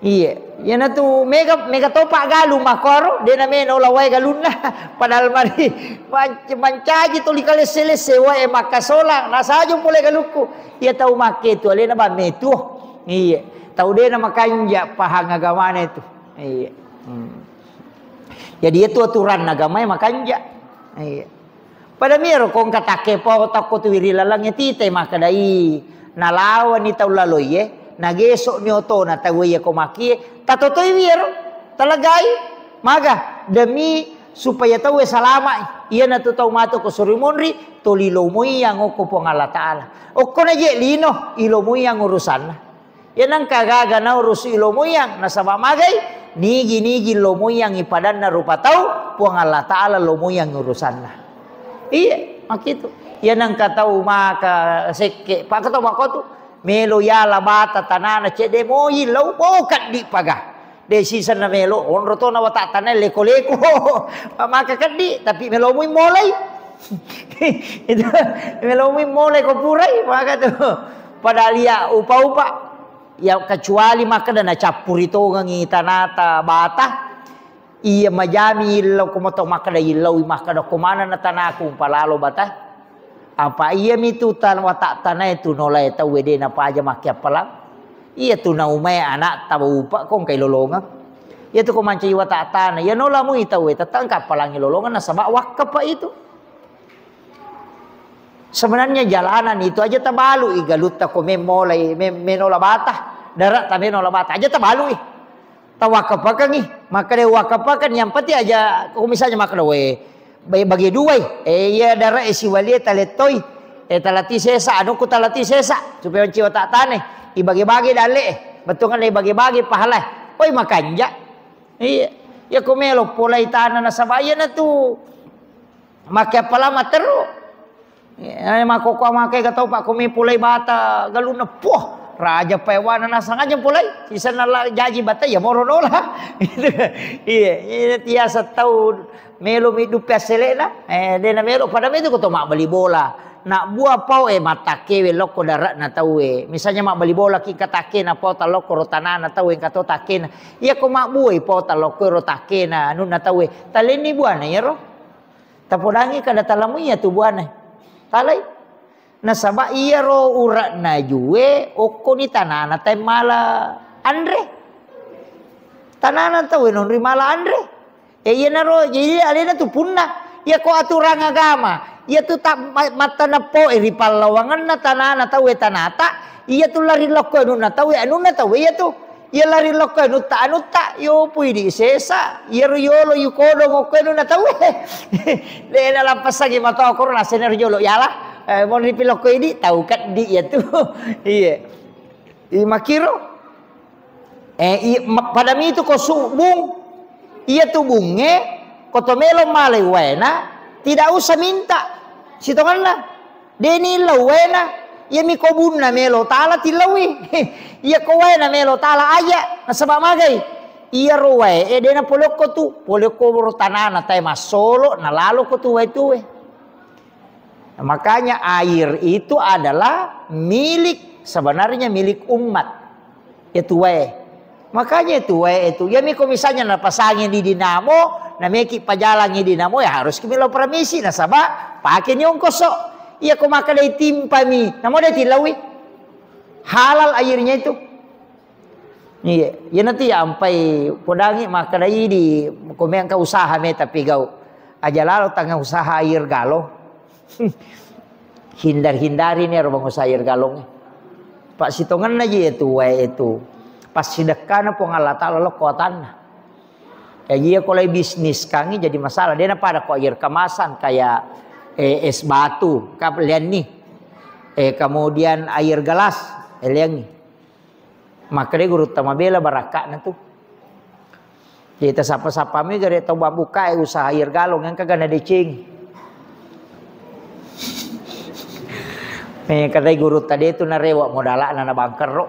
yan na tu mega topa galu makoro de na meno lawai galun na padahal mari mancaji to likale selese wai makasolang nasa ajo pole galuku tahu make itu ale na ba metu tahu dia nama kanja pahang agamanya itu. Jadi itu aturan agamanya makanja. Pada miro kong katake po takot wiri lalangnya tite makadai nalawan ni taulaloy nagesok nyo to na tawiye ko maki tatotoy wiro talagay maga demi supaya tahu salama iya na tutaw mato ko surimonri tolilo mo yang ko po ngala taala o ko na je lino ilo mo yang urusan yan ang kagaga na urus ilo mo yang nasa mamagay nigi lo mo yang ipadan na rupa tau puang Allah Ta'ala lo mo yang urusan na makito yan ang kataw maka seke pa kataw makoto melo yala bata tanana cede mo ilaw mo kat di paga desisan na melo onro to na wata tanay leko-leko maka kadi tapi melo mo molay itu melo mo molay ko puray maka to padalia upa-upa ya kecuali maka dana capur itu ngangi tanata bata iya majami ilau kumoto makada ilau makada kumana na tanaku palalo bata apa iya mitu tan watak tanah itu nolai tahu wede na pa aja makia palang iya tu na umay anak tahu upa kong kay lolonga iya tu ko manci watak tanah iya nola mo itaw tatangkap palang lolonga na sabak wakaf pa itu. Sebenarnya jalanan itu aja tabalu igaluta ko memolay menola bata darat ta menola bata aja tabalu tawakapakan maka de wakapakan yang pati aja kung misalnya maka we bagi dua iya dara isi wali taletoy talati sesa anu ku talati sesa supaya ciwa tak tane ibagi-bagi dale betungan ibagi-bagi pahala oi makanja iya ya kumelo pulay tanah na sabaya na tu makia palama teru makokwa makai katau pak kumi pulay bata galuna poh raja pewana nasang aja pulay sisa nala jaji bata ya moronola iya tiasa tahu melo hidup peselena dena melo pada itu ko mak beli bola nak buah pau mata kewe loko darat na tahu misalnya mak beli bola ki katake na pau ta loko rotana na tahu kato take na iya ko mak buai pau ta loko rotake na anu na tahu taleni buana ya ro tapodangi kada talamu ya tu buana talay nasaba iya ro urat na juwe oko ni tanana tay mala andre tanana tahu non mala andre iya na ro jadi alena tu punna ya ko aturan agama iya tu tak mata na po ripal lawangan na tanana tahu tanata iya tu lari lokko na tahu anu na tahu iya tu iya lari lokko anu ta yo pui di sesa iya ro yolo yu kodo ngoko na tahu le na lampas lagi mata ko na sener yolo yala mau dipilok ko ini tahu kan di ya tuh iya makiro pada mi itu ko subung iya tuh bunge kotomelo malay wena tidak usah minta sitongan lah deni lawena iya mi ko bunna melo tala tilawi iya ko wena melo tala aja nasaba magay iya rowe dena polok ko tu polok ko tanana tay masolo na lalo ko tu tuwe. Nah, makanya air itu adalah sebenarnya milik umat. Itu wae. Makanya itu wae itu. Ya miko misalnya napasangin di dinamo, na meki pajalang di dinamo ya harus kimilo permisi na saba pakai nyong kosok. Iya ko makalay timpa mi. Namo de tilawi. Halal airnya itu. Iya, ya nanti ya ampai podangi makalay di kumeng ka usaha me tapi gau. Aja lalu tangga usaha air galo. Hindar-hindari nih orang usaha air galong. Pak sitongan aja itu wae itu. Pas sedekah na po Allah taala lo kuatan. Ya dia kalau bisnis kangi jadi masalah. Dia pada kok air kemasan kayak es batu, kalian nih. Kemudian air gelas, liang nih. Maka dia guru tamabela baraka na tuh. Kita sapa-sapa mi gare tau buka usaha air galong yang kagak ada cing. Katanya guru tadi itu narewa modala na bangker ro.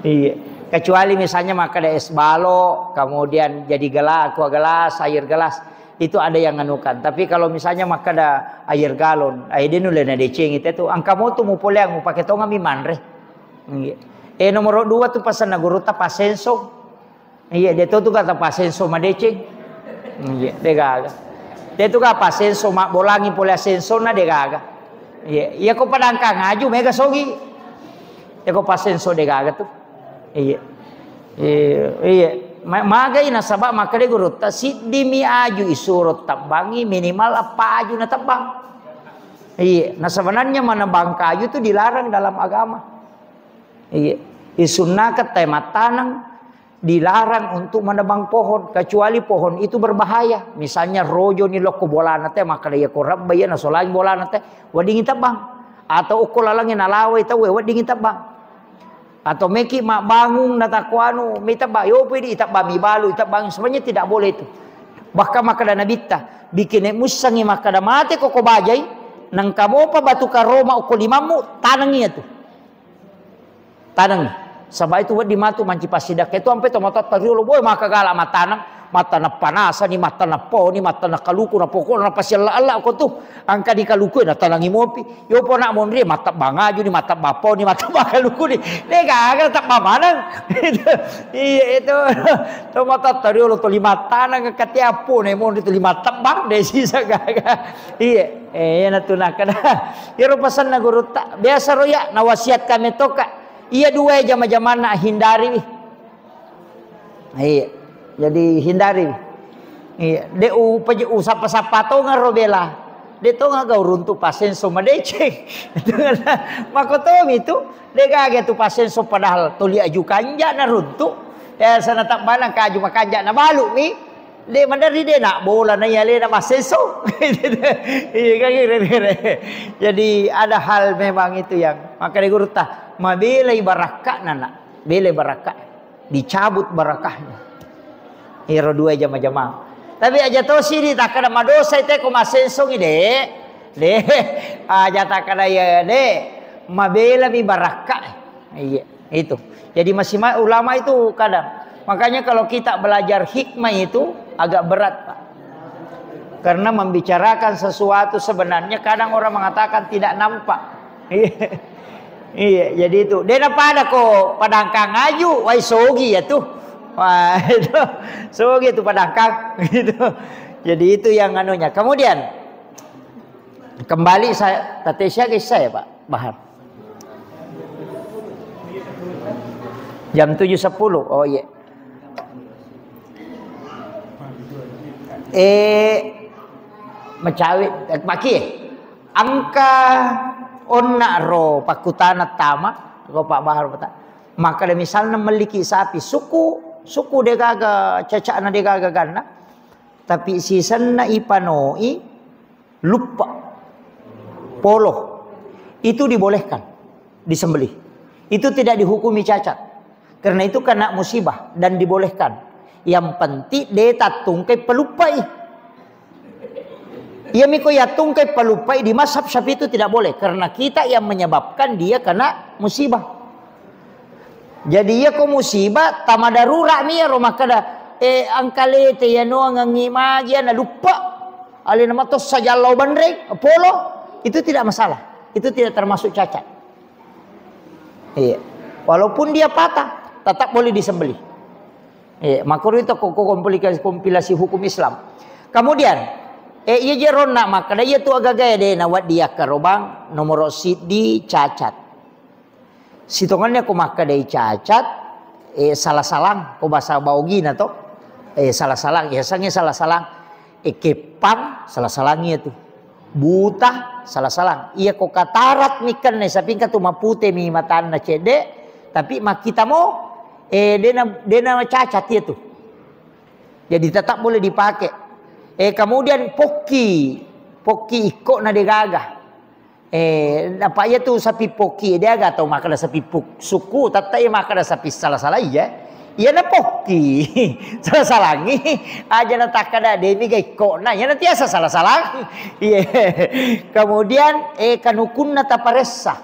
Iya. Kecuali misalnya maka ada es balo, kemudian jadi gelas, air gelas, itu ada yang nganukan. Tapi kalau misalnya maka ada air galon, air dia nulen ada ceng itu angka mau tuh mau poleang mau pakai tonga mi manre. Iya. Nomor 2 tuh pesan na guru ta pasenso. Iya, dia tuh kata pasenso madeceng. Iya, dia gaga. Dia tuh apa senso mak bolangi pole senso na de gaga. Iya ko padangka ngaju mega sogi. Ya ko pasenso de gaga tuh. Iya. Iya. Magay na sabak makade guru ta sidimi aju isurot tabangi minimal apa aju na tabang. Iya, nah sebenarnya menebang kayu itu dilarang dalam agama. Iya. Disunnahkan tema tanang dilarang untuk menebang pohon kecuali pohon itu berbahaya. Misalnya rojo ni loko bolana teh maka dia korab bayan solain bolana teh wadingin tabang atau ukolalangin alawe tahu wadingin tabang atau meki mak bangun natakwanu mitabang yo pedi itabang mibalu itabang sebenarnya tidak boleh itu. Bahkan maka dana bitta bikin musangi maka da mate koko bajai nang kamo pa batu karoma uko limamu tanangnya tuh. Tanang sabay itu di matu manci pasidak itu sampai tomatot pariolo boy maka gala matanang mata na panasa ni mata na po ni mata na kaluku na pokok na pasyala Allah ko tu angka di kaluku na talangi mopi yo po na monri mata bangaju ni mata bapo ni mata bakaluku ni kagak tak pamanang iya itu to mata tariolo to lima tanang katiapo na mo dito lima tabang desi sa kagak iya na tunakan iro pasan na guru tak biasa roya na wasiat kami toka iya dua jama-jama na hindari iya jadi hindari. Iya, de sapa-sapa to nga robela. De to nga gauruntu pasenso madece. Makoto itu de kage tu pasenso padahal tuli aju kanja na runtu. Ya sana tak balang kaju makanja na balu mi. De mandari de nak bola na yale na pasenso. Iya kage. Jadi ada hal memang itu yang maka de guru tah mabelai barakah nana. Belai barakah. Dicabut barakahnya. Hero dua jama-jama. Tapi aja to sini tak kada madosa ite ko masensong ide. Aja tak kada ya de. Mabela mi baraka. Iya, itu. Jadi masih ulama itu kadang. Makanya kalau kita belajar hikmah itu agak berat, Pak. Karena membicarakan sesuatu sebenarnya kadang orang mengatakan tidak nampak. Iya, jadi itu. Dia pada kok padangkang aju, wai sogi ya tuh. Wah itu so gitu padangkang gitu. Jadi itu yang anunya. Kemudian kembali saya Tatesya guys saya Pak Bahar. Jam 7.10. Oh iya. Macawit paki angka onna ro pakutana tama ko Pak Bahar Pak. Maka misalnya memiliki sapi suku dia gaga cacak na dia gaga ganna tapi sisan na ipanoi lupa polo itu dibolehkan disembelih, itu tidak dihukumi cacat karena itu kena musibah dan dibolehkan. Yang penting dia tatungkai pelupai ia miko ya tungkai pelupai di mazhab Syafi'i itu tidak boleh karena kita yang menyebabkan dia kena musibah. Jadi ya ko musibah tama darurat mi ya rumah kada angkale te ya no ngangi magia na lupa ale nama to sajalau bandreng polo itu tidak masalah, itu tidak termasuk cacat. Iya, walaupun dia patah tetap boleh disembelih. Iya, makanya itu kompilasi hukum Islam. Kemudian iya jerona maka dia tu agak gaya deh nawat dia karobang nomor sidi cacat. Sitongannya ko maka dari cacat salah-salang ko bahasa baugina to salah-salang ya sange salah-salang kepang salah-salangnya tuh buta salah-salang iya ko katarat mikan ne sapingka tu mapute mi matan na cede tapi makita mo dena cacat itu jadi tetap boleh dipakai. Kemudian poki iko na degagah nampaknya tuh sapi poki dia agak tahu makan sapi suku tata makan sapi salah-salah iya na poki salah-salangi aja na takada demi gay kok na ya nanti asa salah-salah iya kemudian kanukun na taparesa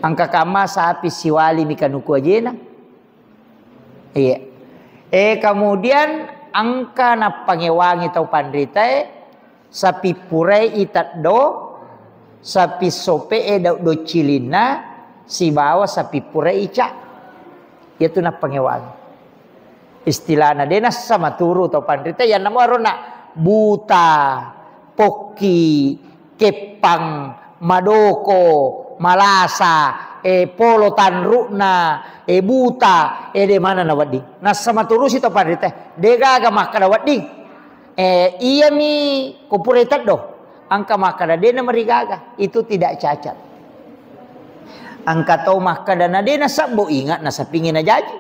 angka kama sapi siwali mi kanuku aja na iya kemudian angka na pangewangi tau pandrita sapi purai itat do sapi sope do cilina si bawa sapi pura ica itu na pangewang istilahna dena sama turu atau pandrita yang nama rona buta poki kepang madoko malasa polo tanrukna buta de mana na wadi na sama turu si to pandrita dega agak makada wadi iya mi kupuretat do angka makada dena marigaga itu tidak cacat. Angka tau makada na dena sabbo ingat na sapingin na jaji.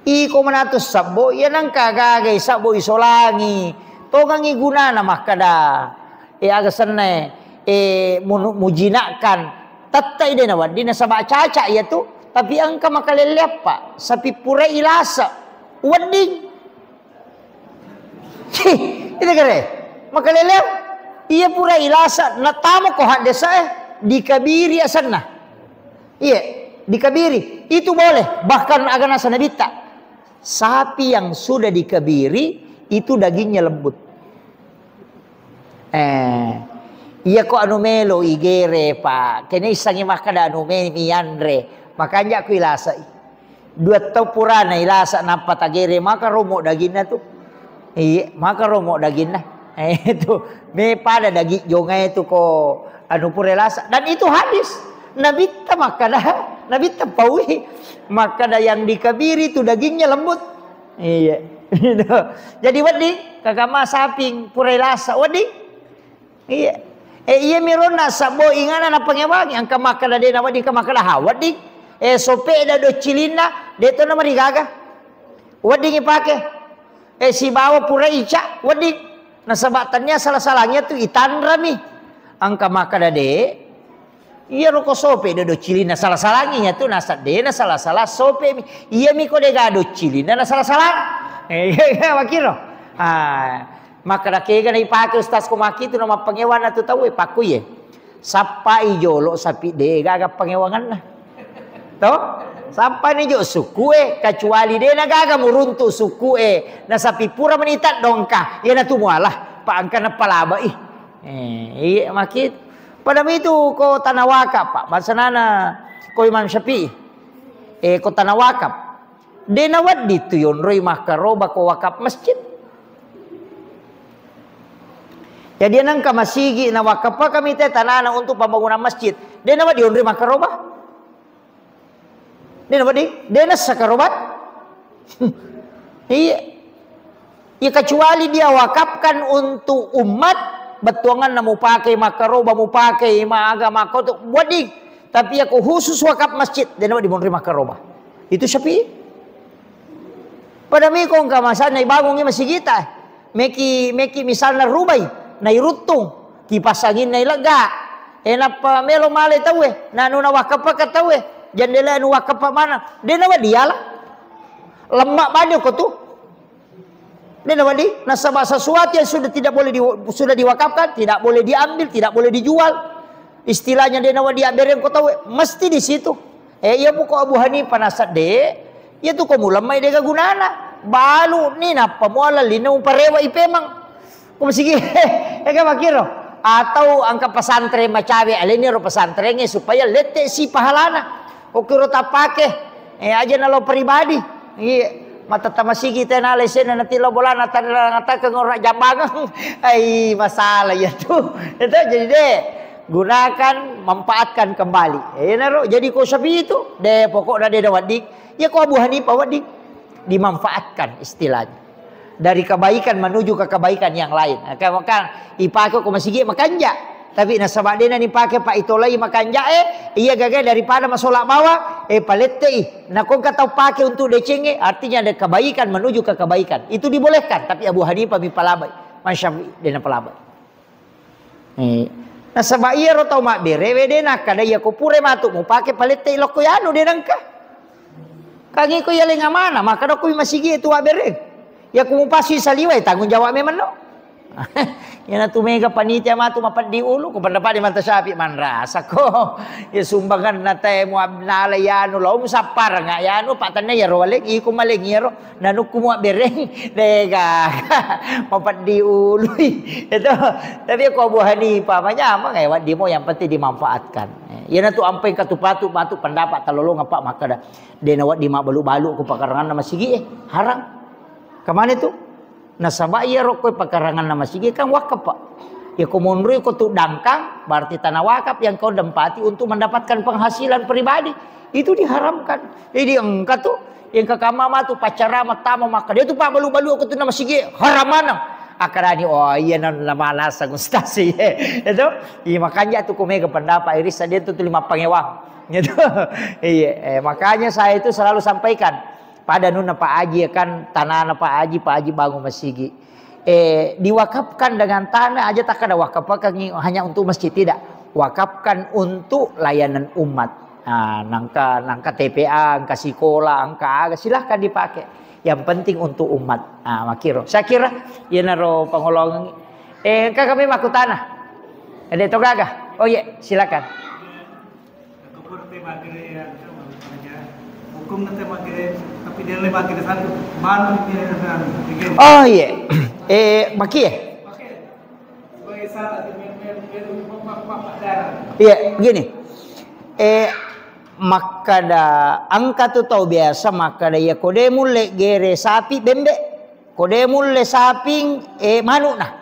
Iko manatus sabbo yan ang kagagay sabbo isolangi. Togang iguna na makada. Agasan na mujinakan. Tatay din nawan di na sama caca ya tu. Tapi angka makalelep pa sa pipura ilasa. Wading. Itu kare. Makalelew iya pura ilasa natamo ko handesa di kabiri asanna iya di kabiri itu boleh bahkan agak nasa nabita sapi yang sudah dikebiri itu dagingnya lembut. Iya kok anu melo igere pak, kene isangi makada anu miandre, makanya aku ilasa. Dua tau purana ilasa napa tagere maka romo dagingnya tuh. Iya, maka romo dagingnya. Itu me pada daging jonga itu ko anu purelasa dan itu hadis. Nabi ta makada, Nabi ta paui makada yang dikebiri itu dagingnya lembut. Iya. Jadi wadi kakama saping purelasa wadi. Iya. Iya mirona sabo ingana na pangewangi angka makada de nama di kamakada hawadi. Sopeda do cilina de to nama digaga. Wadi ngipake. Si bawa pura ica wadi. Nasabatannya salah-salahnya tuh itandra mi. Angka makada de. Iya roko sope do cilina salah-salahnya tuh nasad de na salah-salah sope mi. Iya mi ko de gado cilina na salah-salah. Iya makiro. Maka dakega na ipake ustaz ko maki tu nama pangewan atu tahu paku ye. Sapa ijolo sapi de gaga pangewangan na. Toh? Sapa ni jo suku kecuali de na gaga muruntu suku na sapi pura menitat dongka. Ya na tumualah pa angka na palaba iya makit. Pada itu ko tanah wakaf pak. Masanana ko Imam Syafi'i. Ko tanah wakaf. De na wadi tu yon roy makaroba ko wakaf masjid. Jadi nangka masigi na wakaf kami teh tanah untuk pembangunan masjid. De na wadi yon roy makaroba. De na wadi. De na sakarobat. Iya. Ya kecuali dia wakafkan untuk umat. Betuangan na mau pakai makaroba mau pakai agama kau tu wadi. Tapi aku khusus wakaf masjid. De na wadi mon roy makaroba. Itu Syafi'i. Pada mi kong kamasan na ibagong ni masih kita. Meki misalnya rubai na irutung kipasangin na ilaga. Napa melo male tawe na anu na wakaf ka tawe. Jandela anu wakaf mana? De na wadi ala. Lemak bade ko tu. De na wadi nasabah sesuatu yang sudah tidak boleh sudah diwakafkan, tidak boleh diambil, tidak boleh dijual. Istilahnya de na wadi abereng ko tawe mesti di situ. Iya buko Abu Hanifah nasad de. Ya tu ko mulamay de gunana. Balu ni napa mo ala linaw parewa ipemang. Kumasigi ega makiro atau angka pesantren macawe alini ro pesantrennya supaya lete si pahalana. Okiro tapake aja nalo pribadi. Iya mata tamasigi tena lesen nanti lo bola nata ke ngora jambangang. Ai masalah ya tuh. Itu jadi deh gunakan manfaatkan kembali. Naro jadi ko sabi itu de pokoknya de wadik. Ya ko Abu Hanifah wadik dimanfaatkan istilahnya. Dari kebaikan menuju ke kebaikan yang lain. Maka ipake ko masigi makanja. Tapi nasabadena ni pake pak itolai makanja iya gaga daripada masolak bawa palette nah kong katau pakai untuk decenge artinya ada kebaikan menuju ke kebaikan. Itu dibolehkan tapi Abu Hanifah mi palabai. Masyafi dena palabai. Nasaba iya ro tau mak berewe dena kada iya ko pure matu mo pake palette lokko yano denangka. Kangi ko yale ngamana maka do ko masigi itu bereng. Ya ku pasi saliway tanggung jawab memang no. Ya na tumega panitia matu mapat di ulu ko pendapat di mata Syafi'i man rasa ko. Ya sumbangan na tay mo abnala yano law mo sapar nga yano patana ya roleg iko maling yero nanuk ko mo bereng dega mapat di ulu. Itu tapi ko Abu Hanifah manyama ngay di mo yang penting dimanfaatkan. Ya na tu ampai katupatu matu pendapat talolong apa maka da denawat di mak balu-balu ko pakarangan na masigi harang. Kamane tu? Nasaba iya rokoi pakarangan nama sige kan wakaf pak. Ya komunrui ko tu dangkang berarti tanah wakaf yang kau dempati untuk mendapatkan penghasilan pribadi itu diharamkan. Jadi engkau tu yang kakama tu pacara matama maka dia tu pak balu-balu ko tu nama sige haramana. Akarani oh iya nama nasa gustasi itu. Iya makanya tu kumega pendapat iris dia tu 5 pangewang. Gitu. Iya makanya saya itu selalu sampaikan pada nuna Pak Haji kan tanah Pak Haji bangun masjid. Diwakafkan dengan tanah aja tak ada wakafkan hanya untuk masjid tidak. Wakafkan untuk layanan umat. Nah, nangka TPA, angka sekolah, angka silahkan dipakai. Yang penting untuk umat. Nah, makiro. Saya kira ya naro pangolong. Kami maku tanah. Ada itu gagah. Oh iya, silakan. Hukum nanti magire Tapi dia lewat ke sana, mana dia sana? Oh iya, maki ya? Sebagai salah darah. Iya, begini. Makada angka tu tahu biasa makada ya kode mulle gere sapi bembe, kode mulle saping manu nah.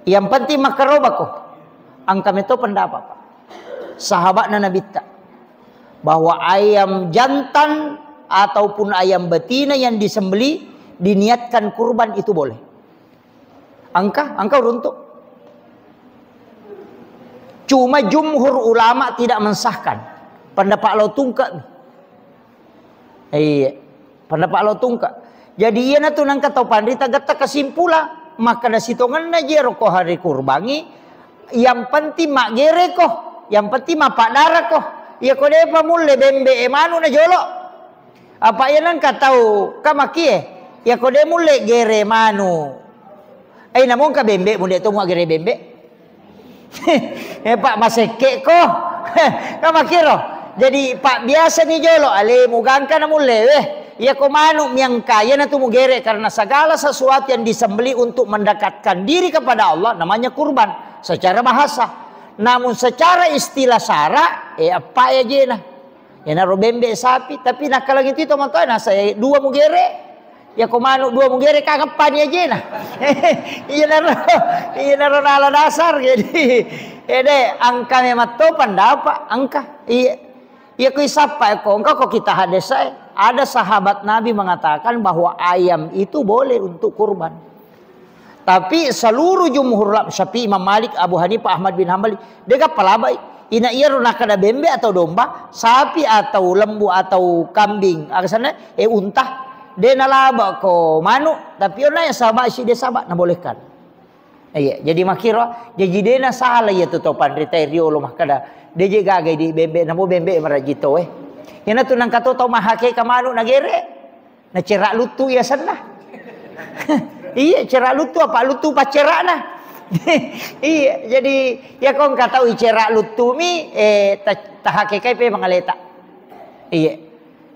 Yang penting makaroba ko. Angka itu pendapat Pak. Sahabat Nabi tak bahwa ayam jantan ataupun ayam betina yang disembeli diniatkan kurban itu boleh. Angka runtuk. Cuma jumhur ulama tidak mensahkan pendapat lo tungkak. Iya, pendapat lo tungkak. Jadi iya na tu nang katau pandita gata kesimpulan maka da sitongan na jero ko hari kurbangi yang penting mak gere ko, yang penting mak pak darah ko. Ya ko de pa mulle bembe emanu na jolo. Apa ya nang katau kamakie? Ya ko de mulle gere manu. Namong ka bembe mun de to mo gere bembe. Pak maseke ko. Kamakiro. Jadi pak biasa ni jolo ale mugangka na mulle ya komanu yang kaya na tu mugere karena segala sesuatu yang disembeli untuk mendekatkan diri kepada Allah namanya kurban secara bahasa. Namun secara istilah syara apa ya jena? Ya naro bembe sapi tapi nak kalau gitu teman-teman nah saya dua mugere. Ya komanu dua mugere kagapan ya jena. Iya naro nala dasar jadi angka memang to pendapat angka. Iya ku sapa ko engkau kok kita hadis ada sahabat Nabi mengatakan bahwa ayam itu boleh untuk kurban. Tapi seluruh jumhur ulama Syafi'i, Imam Malik, Abu Hanifah, Ahmad bin Hanbal dega palabai ina iya runa kada bembe atau domba, sapi atau lembu atau kambing. Aksana untah de nalaba ko manu tapi ona yang sahabat si de sahabat na bolehkan. Iya, jadi makira jadi dena salah ya tu topan ritario lo makada deje gagai di bembe namo bembe marajito Yana tu nang kato tau mahake kamanu nagere. Na cerak lutu ya sana. Iya cerak lutu apa lutu pacerak na. Iya jadi ya kong katau cerak lutu mi tahake kai pe mangaleta. Iya.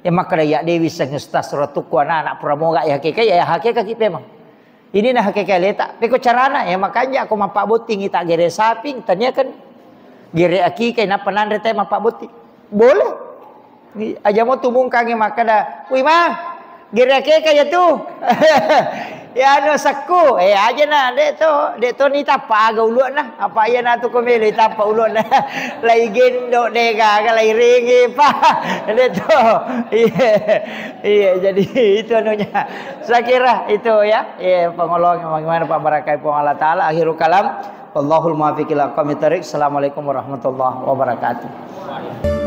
Ya makra ya dewi sengestas rotuku anak pramoga ya hakikai ya hakikai kipe mang. Ini nah hakikai leta. Peko carana ya makanya aku mapak boting ita gere saping tanya kan gere aki kai na panan rete mapak boting. Boleh. Aja mau tumung kange makada. Wih mah, gere aki kai tu. Ya no sakku. Aja na de to ni tapa aga ulun nah. Apa ya na tu komeli tapa ulun nah. Lai gendo dega lai ringi pa. De to. Iya jadi itu anunya. Saya kira itu ya. Pengolong bagaimana Pak Barakai Pong Allah Taala akhirul kalam. Wallahul muwaffiq ila aqwamit thoriq. Assalamualaikum warahmatullahi wabarakatuh.